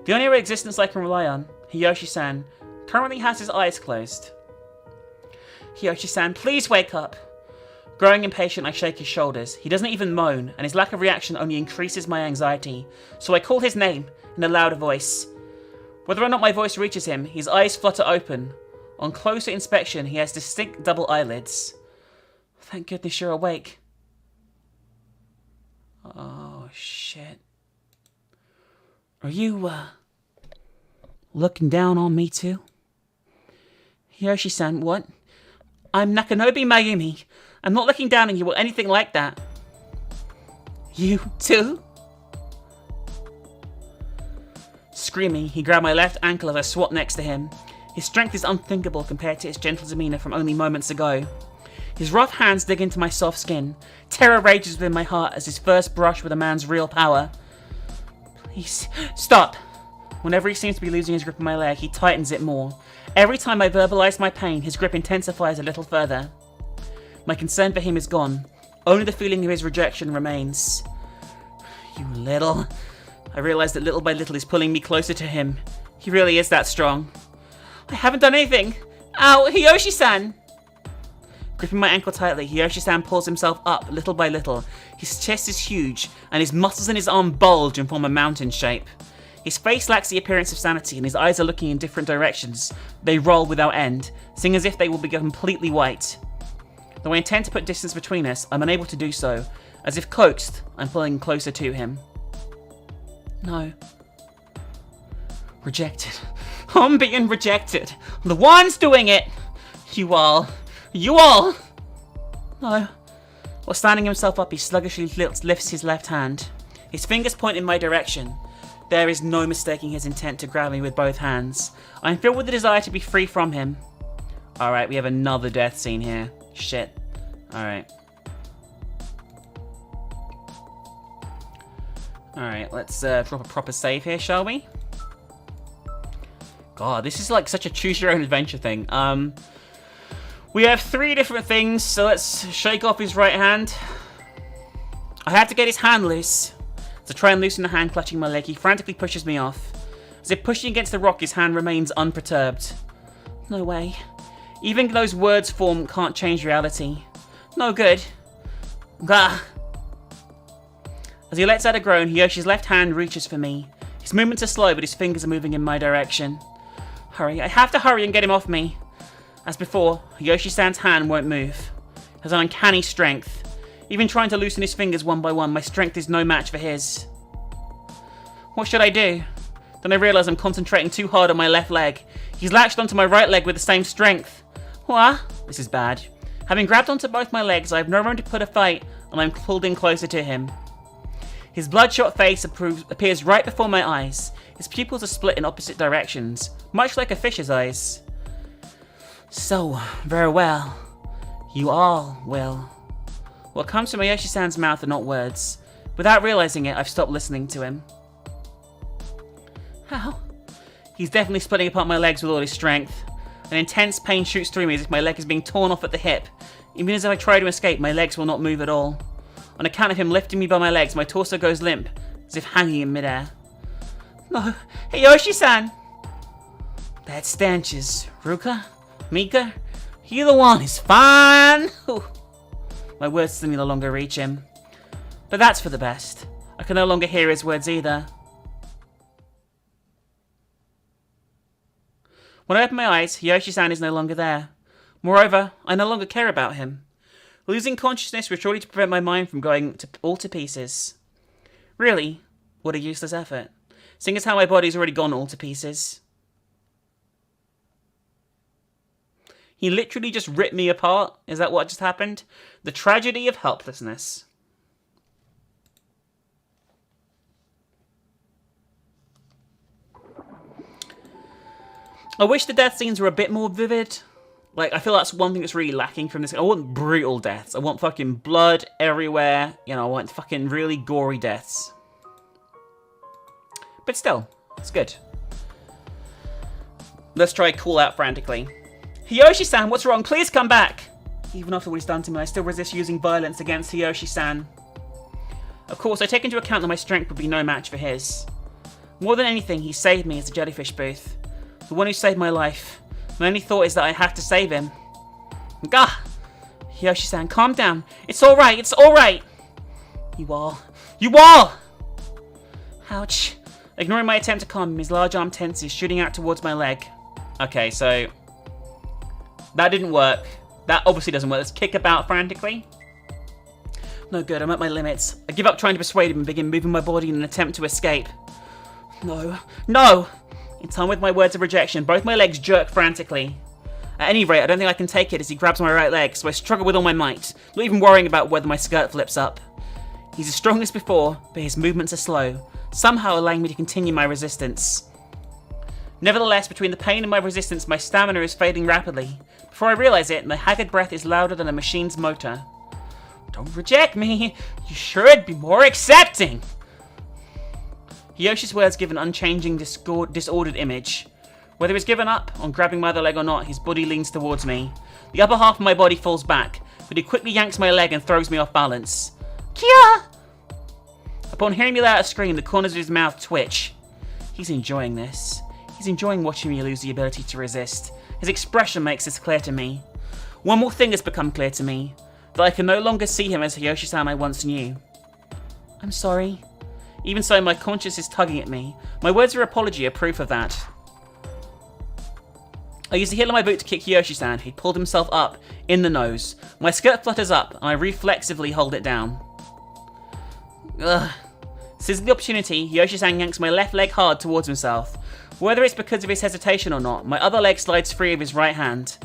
The only existence I can rely on, Hiyoshi-san, currently has his eyes closed. Hiyoshi-san, please wake up. Growing impatient, I shake his shoulders. He doesn't even moan, and his lack of reaction only increases my anxiety. So I call his name in a louder voice. Whether or not my voice reaches him, his eyes flutter open. On closer inspection, he has distinct double eyelids. Thank goodness you're awake. Oh, shit. Are you, looking down on me too? Hiyoshi-san, what? I'm Nakanobi Mayumi. I'm not looking down on you or anything like that. You too? Screaming, he grabbed my left ankle as I swapped next to him. His strength is unthinkable compared to his gentle demeanor from only moments ago. His rough hands dig into my soft skin. Terror rages within my heart as his first brush with a man's real power. Please, stop! Whenever he seems to be losing his grip on my leg, he tightens it more. Every time I verbalize my pain, his grip intensifies a little further. My concern for him is gone. Only the feeling of his rejection remains. You little... I realize that little by little he's pulling me closer to him. He really is that strong. I haven't done anything! Ow, Hiyoshi-san! Gripping my ankle tightly, Hiyoshi-san pulls himself up little by little. His chest is huge, and his muscles in his arm bulge and form a mountain shape. His face lacks the appearance of sanity, and his eyes are looking in different directions. They roll without end, seeming as if they will be completely white. Though I intend to put distance between us, I'm unable to do so. As if coaxed, I'm pulling closer to him. No. Rejected. I'm being rejected. I'm the one's doing it. You all. No. While standing himself up, he sluggishly lifts his left hand. His fingers point in my direction. There is no mistaking his intent to grab me with both hands. I am filled with the desire to be free from him. Alright, we have another death scene here. Shit. Alright. Alright, let's drop a proper save here, shall we? God, this is like such a choose-your-own-adventure thing. We have 3 different things, so let's shake off his right hand. I have to get his hand loose. To try and loosen the hand clutching my leg, he frantically pushes me off. As if pushing against the rock, his hand remains unperturbed. No way. Even those words form can't change reality. No good. Gah. As he lets out a groan, Hiyoshi's left hand reaches for me. His movements are slow, but his fingers are moving in my direction. Hurry, I have to hurry and get him off me. As before, Hiyoshi-san's hand won't move. He has an uncanny strength. Even trying to loosen his fingers one by one, my strength is no match for his. What should I do? Then I realise I'm concentrating too hard on my left leg. He's latched onto my right leg with the same strength. What? This is bad. Having grabbed onto both my legs, I have no room to put a fight, and I'm pulled in closer to him. His bloodshot face appears right before my eyes. His pupils are split in opposite directions, much like a fish's eyes. So, very well. You all will. What comes from Hiyoshi-san's mouth are not words. Without realizing it, I've stopped listening to him. How? He's definitely splitting apart my legs with all his strength. An intense pain shoots through me as if my leg is being torn off at the hip. Even as I try to escape, my legs will not move at all. On account of him lifting me by my legs, my torso goes limp, as if hanging in midair. No, Hiyoshi-san! Bad stanches. Ruka? Mika? Either one is fine! Ooh. My words still no longer reach him. But that's for the best. I can no longer hear his words either. When I open my eyes, Hiyoshi-san is no longer there. Moreover, I no longer care about him. Losing consciousness was surely to prevent my mind from going all to pieces. Really, what a useless effort. Seeing as how my body's already gone all to pieces. He literally just ripped me apart. Is that what just happened? The tragedy of helplessness. I wish the death scenes were a bit more vivid. Like, I feel that's one thing that's really lacking from this. I want brutal deaths. I want fucking blood everywhere. You know, I want fucking really gory deaths. But still, it's good. Let's try call out frantically. Hiyoshi-san, what's wrong? Please come back! Even after what he's done to me, I still resist using violence against Hiyoshi-san. Of course, I take into account that my strength would be no match for his. More than anything, he saved me as the jellyfish booth. The one who saved my life. My only thought is that I have to save him. Gah! Hiyoshi-san, calm down. It's alright, it's alright! You all! Ouch. Ignoring my attempt to calm him, his large arm tenses, shooting out towards my leg. Okay, so... that didn't work. That obviously doesn't work. Let's kick about frantically. No good, I'm at my limits. I give up trying to persuade him and begin moving my body in an attempt to escape. No. No! In time with my words of rejection, both my legs jerk frantically. At any rate, I don't think I can take it as he grabs my right leg, so I struggle with all my might, not even worrying about whether my skirt flips up. He's as strong as before, but his movements are slow, somehow allowing me to continue my resistance. Nevertheless, between the pain and my resistance, my stamina is fading rapidly. Before I realize it, my haggard breath is louder than a machine's motor. Don't reject me. You should be more accepting. Hiyoshi's words give an unchanging, disordered image. Whether he's given up on grabbing my other leg or not, his body leans towards me. The upper half of my body falls back, but he quickly yanks my leg and throws me off balance. Kia! Upon hearing me let out a scream, the corners of his mouth twitch. He's enjoying this. He's enjoying watching me lose the ability to resist. His expression makes this clear to me. One more thing has become clear to me. That I can no longer see him as Hiyoshi-san I once knew. I'm sorry. Even so, my conscience is tugging at me. My words of apology are proof of that. I use the heel of my boot to kick Hiyoshi-san. He pulled himself up, in the nose. My skirt flutters up, and I reflexively hold it down. Ugh. Seizing the opportunity, Hiyoshi-san yanks my left leg hard towards himself. Whether it's because of his hesitation or not, my other leg slides free of his right hand.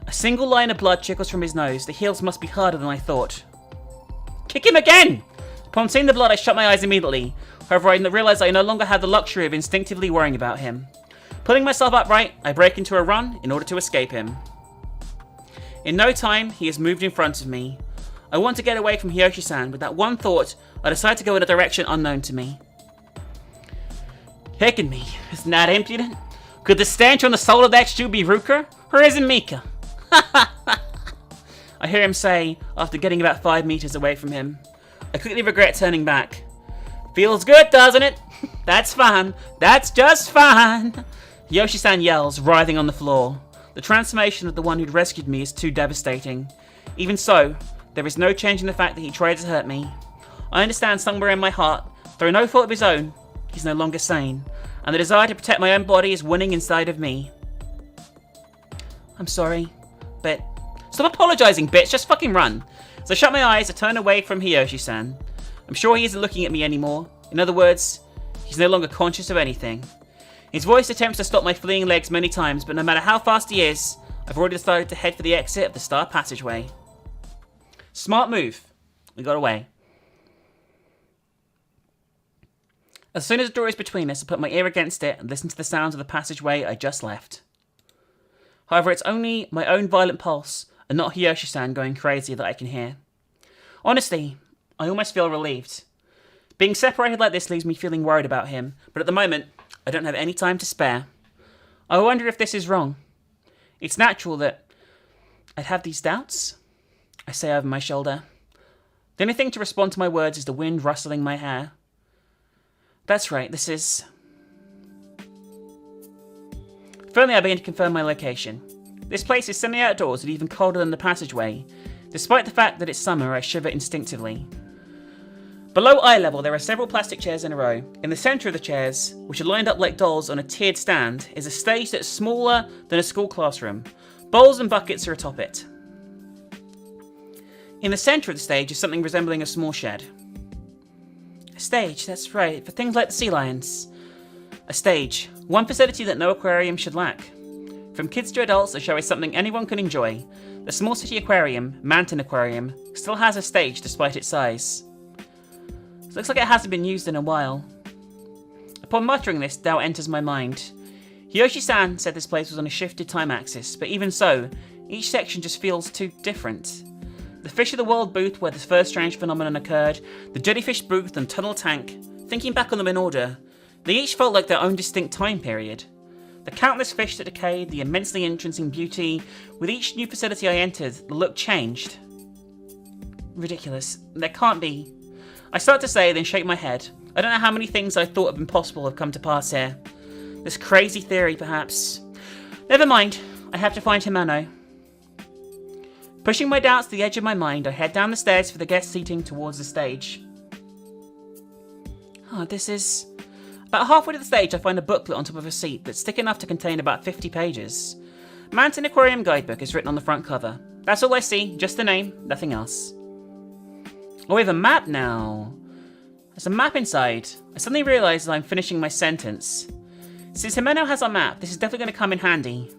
A single line of blood trickles from his nose. The heels must be harder than I thought. Kick him again! Upon seeing the blood, I shut my eyes immediately. However, I realize I no longer have the luxury of instinctively worrying about him. Pulling myself upright, I break into a run in order to escape him. In no time, he has moved in front of me. I want to get away from Hiyoshi-san. With that one thought, I decide to go in a direction unknown to me. Kicking me? Isn't that impudent? Could the stench on the sole of that shoe be Ruka? Or is it Mika? I hear him say, after getting about 5 meters away from him. I quickly regret turning back. Feels good, doesn't it? That's fine. That's just fine. Hiyoshi-san yells, writhing on the floor. The transformation of the one who'd rescued me is too devastating. Even so, there is no change in the fact that he tried to hurt me. I understand somewhere in my heart, through no fault of his own, he's no longer sane, and the desire to protect my own body is winning inside of me. I'm sorry, but... Stop apologizing, bitch! Just fucking run! As I shut my eyes, I turn away from Hiyoshi-san. I'm sure he isn't looking at me anymore. In other words, he's no longer conscious of anything. His voice attempts to stop my fleeing legs many times, but no matter how fast he is, I've already decided to head for the exit of the star passageway. Smart move. We got away. As soon as the door is between us, I put my ear against it and listen to the sounds of the passageway I just left. However, it's only my own violent pulse and not Hiyoshi-san going crazy that I can hear. Honestly, I almost feel relieved. Being separated like this leaves me feeling worried about him, but at the moment, I don't have any time to spare. I wonder if this is wrong. It's natural that I'd have these doubts, I say over my shoulder. The only thing to respond to my words is the wind rustling my hair. That's right, this is... Finally, I begin to confirm my location. This place is semi-outdoors and even colder than the passageway. Despite the fact that it's summer, I shiver instinctively. Below eye level, there are several plastic chairs in a row. In the centre of the chairs, which are lined up like dolls on a tiered stand, is a stage that's smaller than a school classroom. Bowls and buckets are atop it. In the centre of the stage is something resembling a small shed. A stage, that's right, for things like the sea lions. A stage, one facility that no aquarium should lack. From kids to adults, the show is something anyone can enjoy. The small city aquarium, Mountain Aquarium, still has a stage despite its size. It looks like it hasn't been used in a while. Upon muttering this, doubt enters my mind. Hiyoshi-san said this place was on a shifted time axis, but even so, each section just feels too different. The Fish of the World booth where the first strange phenomenon occurred, the jellyfish booth and tunnel tank, thinking back on them in order, they each felt like their own distinct time period. The countless fish that decayed, the immensely entrancing beauty, with each new facility I entered, the look changed. Ridiculous. There can't be. I start to say, then shake my head. I don't know how many things I thought impossible have come to pass here. This crazy theory, perhaps. Never mind. I have to find Amano. Pushing my doubts to the edge of my mind, I head down the stairs for the guest seating towards the stage. This is... About halfway to the stage, I find a booklet on top of a seat that's thick enough to contain about 50 pages. Mountain Aquarium Guidebook is written on the front cover. That's all I see, just the name, nothing else. Oh, we have a map now. There's a map inside. I suddenly realise that I'm finishing my sentence. Since Amano has our map, this is definitely going to come in handy.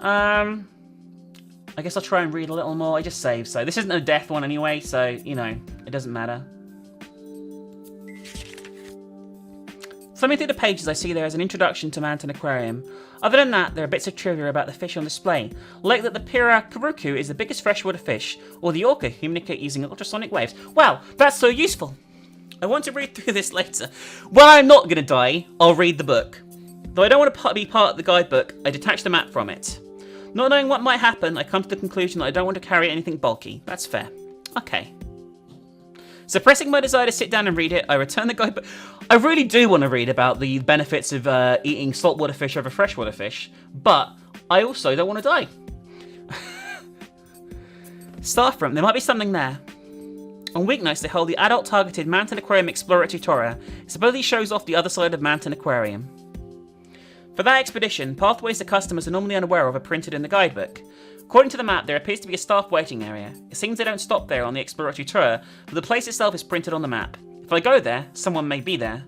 I guess I'll try and read a little more. I just saved, so this isn't a death one anyway, so, you know, it doesn't matter. Thumbing through the pages, I see there is an introduction to Mountain Aquarium. Other than that, there are bits of trivia about the fish on display, like that the Pira Karuku is the biggest freshwater fish, or the orca communicate using ultrasonic waves. Wow, that's so useful! I want to read through this later. When I'm not going to die, I'll read the book. Though I don't want to be part of the guidebook, I detach the map from it. Not knowing what might happen, I come to the conclusion that I don't want to carry anything bulky. That's fair. Okay. Suppressing my desire to sit down and read it, I return the guidebook. I really do want to read about the benefits of eating saltwater fish over freshwater fish, but I also don't want to die. Staff room, there might be something there. On weeknights, they hold the adult-targeted Mountain Aquarium Explorer tutorial. It supposedly shows off the other side of Mountain Aquarium. For that expedition, pathways that customers are normally unaware of are printed in the guidebook. According to the map, there appears to be a staff waiting area. It seems they don't stop there on the exploratory tour, but the place itself is printed on the map. If I go there, someone may be there.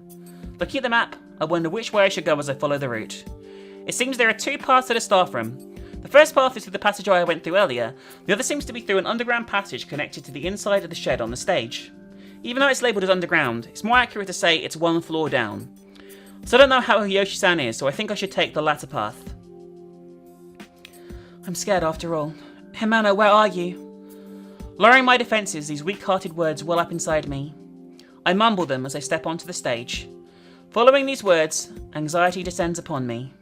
Looking at the map, I wonder which way I should go as I follow the route. It seems there are two paths to the staff room. The first path is through the passageway I went through earlier. The other seems to be through an underground passage connected to the inside of the shed on the stage. Even though it's labelled as underground, it's more accurate to say it's one floor down. So I don't know how Hiyoshi-san is, so I think I should take the latter path. I'm scared after all. Himano, where are you? Lowering my defences, these weak-hearted words well up inside me. I mumble them as I step onto the stage. Following these words, anxiety descends upon me.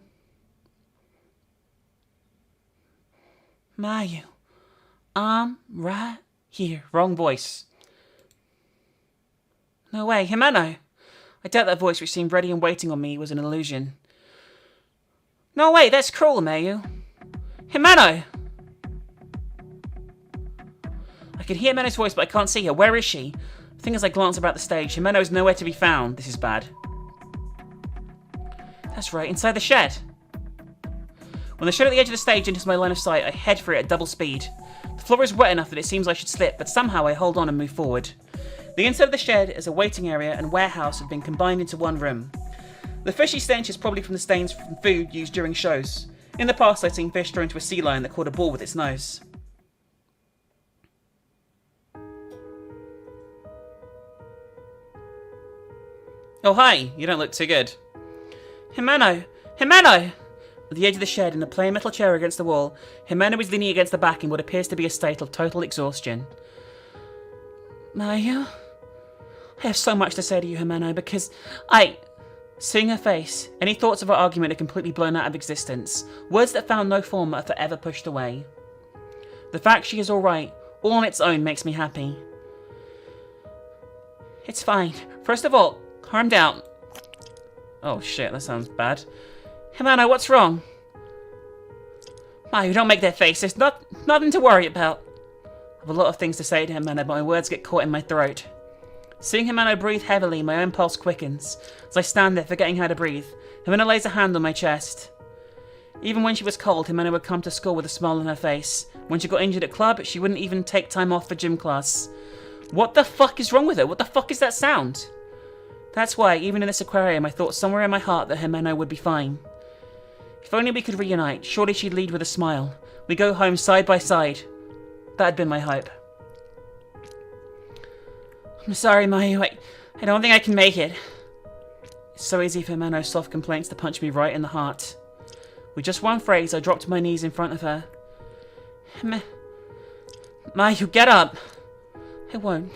Mayu, I'm right here. Wrong voice. No way, Himano. I doubt that voice, which seemed ready and waiting on me, was an illusion. No way, that's cruel, Mayu. Himano! I can hear Himano's voice, but I can't see her. Where is she? The thing as I glance about the stage, Himano is nowhere to be found. This is bad. That's right, inside the shed. When the shed at the edge of the stage enters my line of sight, I head for it at double speed. The floor is wet enough that it seems I should slip, but somehow I hold on and move forward. The inside of the shed is a waiting area and warehouse have been combined into one room. The fishy stench is probably from the stains from food used during shows. In the past, I'd seen fish thrown to a sea lion that caught a ball with its nose. Oh hi, you don't look too good. Himano! Himano! At the edge of the shed, in a plain metal chair against the wall, Himano is leaning against the back in what appears to be a state of total exhaustion. Mayu? I have so much to say to you, Himano, because Seeing her face, any thoughts of our argument are completely blown out of existence. Words that found no form are forever pushed away. The fact she is alright, all on its own, makes me happy. It's fine. First of all, calm down. Oh shit, that sounds bad. Himano, what's wrong? Mayu, don't make that face. There's nothing to worry about. I have a lot of things to say to Himano, but my words get caught in my throat. Seeing Himano breathe heavily, my own pulse quickens. As I stand there, forgetting how to breathe, Himano lays a hand on my chest. Even when she was cold, Himano would come to school with a smile on her face. When she got injured at club, she wouldn't even take time off for gym class. What the fuck is wrong with her? What the fuck is that sound? That's why, even in this aquarium, I thought somewhere in my heart that Himano would be fine. If only we could reunite, surely she'd lead with a smile. We go home side by side. That had been my hope. I'm sorry, Mayu. I don't think I can make it. It's so easy for Amano's soft complaints to punch me right in the heart. With just one phrase, I dropped to my knees in front of her. Mayu, get up! I won't.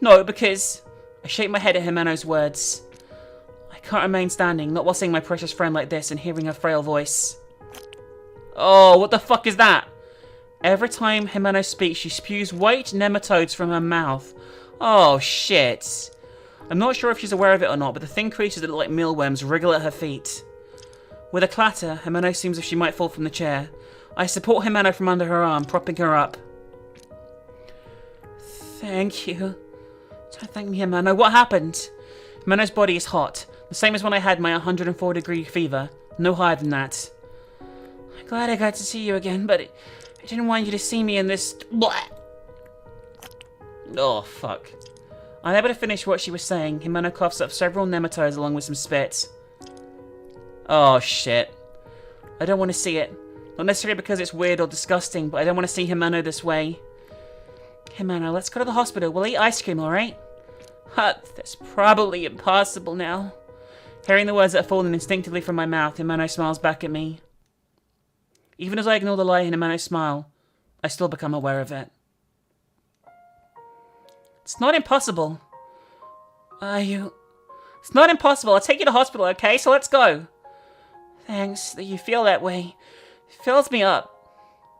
No, because... I shake my head at Himano's words. I can't remain standing, not while seeing my precious friend like this and hearing her frail voice. Oh, what the fuck is that? Every time Himano speaks, she spews white nematodes from her mouth. Oh, shit. I'm not sure if she's aware of it or not, but the thin creatures that look like mealworms wriggle at her feet. With a clatter, Himano seems as if she might fall from the chair. I support Himano from under her arm, propping her up. Thank you. Don't thank me, Himano. What happened? Himano's body is hot, the same as when I had my 104-degree fever. No higher than that. I'm glad I got to see you again, but I didn't want you to see me in this... Oh, fuck. Unable to finish what she was saying, Himano coughs up several nematodes along with some spit. Oh, shit. I don't want to see it. Not necessarily because it's weird or disgusting, but I don't want to see Himano this way. Himano, let's go to the hospital. We'll eat ice cream, alright? That's probably impossible now. Hearing the words that are falling instinctively from my mouth, Amano smiles back at me. Even as I ignore the lie in Amano's smile, I still become aware of it. It's not impossible. It's not impossible. I'll take you to hospital, okay? So let's go. Thanks that you feel that way. It fills me up.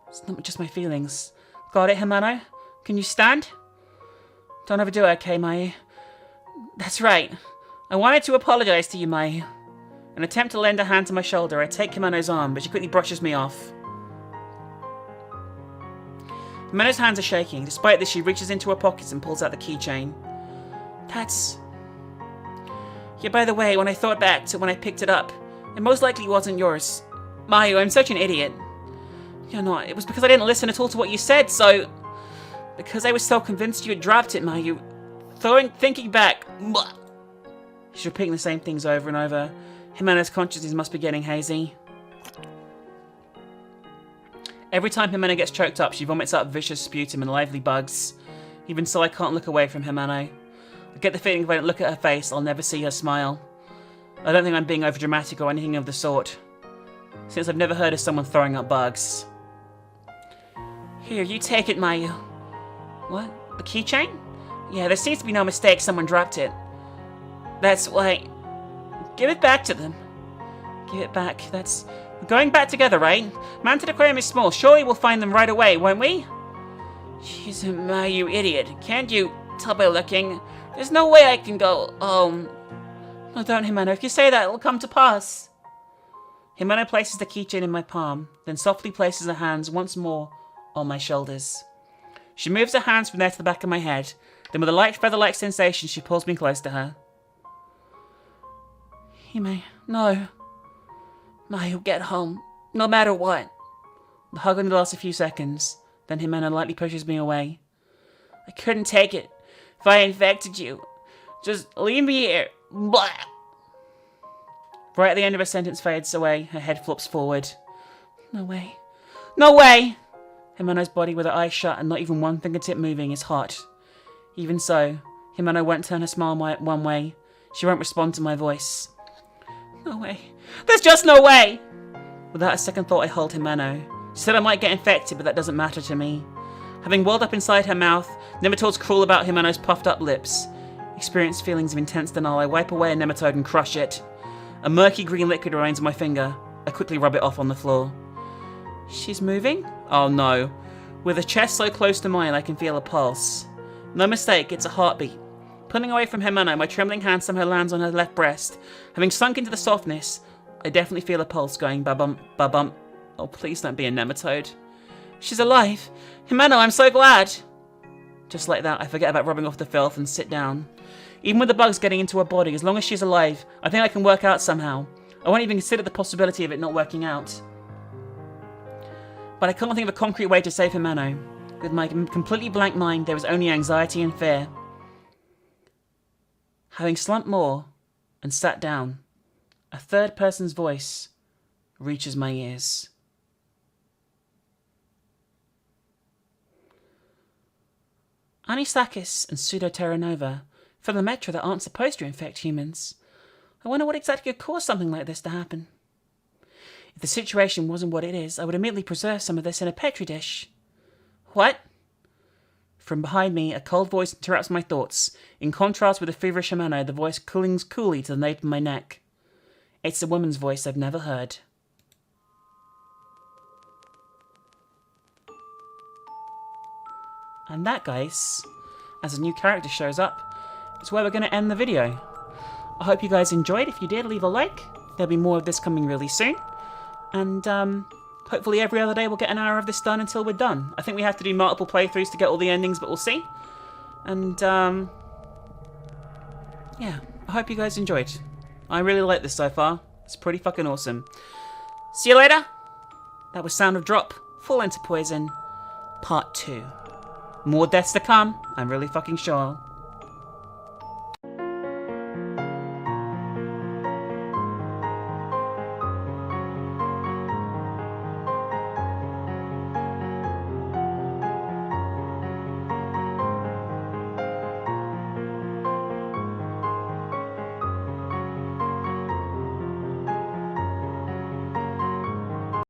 It's not just my feelings. Got it, Amano? Can you stand? Don't overdo it, okay, Mayu? That's right. I wanted to apologize to you, Mayu. An attempt to lend a hand to my shoulder, I take Amano's arm, but she quickly brushes me off. Amano's hands are shaking. Despite this, she reaches into her pockets and pulls out the keychain. That's... Yeah, by the way, when I thought back to when I picked it up, it most likely wasn't yours. Mayu, I'm such an idiot. You're not. It was because I didn't listen at all to what you said, so... Because I was so convinced you had dropped it, Mayu. Thinking back... She's repeating the same things over and over. Himeno's consciousness must be getting hazy. Every time Himeno gets choked up, she vomits up vicious sputum and lively bugs. Even so, I can't look away from Himeno. I get the feeling if I don't look at her face, I'll never see her smile. I don't think I'm being overdramatic or anything of the sort, since I've never heard of someone throwing up bugs. Here, you take it, Mayu. What? The keychain? Yeah, there seems to be no mistake, someone dropped it. That's why... Give it back to them. Give it back, that's... We're going back together, right? Mounted Aquarium is small, surely we'll find them right away, won't we? Jeez, Mayu, idiot. Can't you tell by looking? There's no way I can go, No, don't, Himeno. If you say that, it'll come to pass. Himeno places the keychain in my palm, then softly places her hands once more on my shoulders. She moves her hands from there to the back of my head, then with a light feather-like sensation, she pulls me close to her. Hime, no. Mayu, get home. No matter what. The hug only lasts a few seconds, then Himeno lightly pushes me away. I couldn't take it. If I infected you, just leave me here. Blah. Right at the end of her sentence fades away, her head flops forward. No way. No way! Himeno's body with her eyes shut and not even one fingertip moving is hot. Even so, Himeno won't turn her smile one way. She won't respond to my voice. No way. There's just no way! Without a second thought, I hold Himeno. She said I might get infected, but that doesn't matter to me. Having welled up inside her mouth, nematodes crawl about Himeno's puffed up lips. Experienced feelings of intense denial, I wipe away a nematode and crush it. A murky green liquid remains on my finger. I quickly rub it off on the floor. She's moving? Oh no. With a chest so close to mine, I can feel a pulse. No mistake, it's a heartbeat. Pulling away from Himeno, my trembling hand somehow lands on her left breast. Having sunk into the softness, I definitely feel a pulse going ba-bump, ba-bump. Oh, please don't be a nematode. She's alive. Himeno, I'm so glad. Just like that, I forget about rubbing off the filth and sit down. Even with the bugs getting into her body, as long as she's alive, I think I can work out somehow. I won't even consider the possibility of it not working out. But I can't think of a concrete way to save Himeno. With my completely blank mind, there was only anxiety and fear. Having slumped more and sat down, a third person's voice reaches my ears. Anisakis and Pseudoterra Nova from the Metro that aren't supposed to infect humans. I wonder what exactly could cause something like this to happen. If the situation wasn't what it is, I would immediately preserve some of this in a petri dish. What? From behind me, a cold voice interrupts my thoughts. In contrast with the feverish Amano, the voice clings coolly to the nape of my neck. It's a woman's voice I've never heard. And that, guys, as a new character shows up, is where we're going to end the video. I hope you guys enjoyed. If you did, leave a like. There'll be more of this coming really soon. And hopefully every other day we'll get an hour of this done until we're done. I think we have to do multiple playthroughs to get all the endings, but we'll see. And yeah, I hope you guys enjoyed. I really like this so far. It's pretty fucking awesome. See you later. That was Sound of Drop, Full Enter Poison, Part 2. More deaths to come, I'm really fucking sure.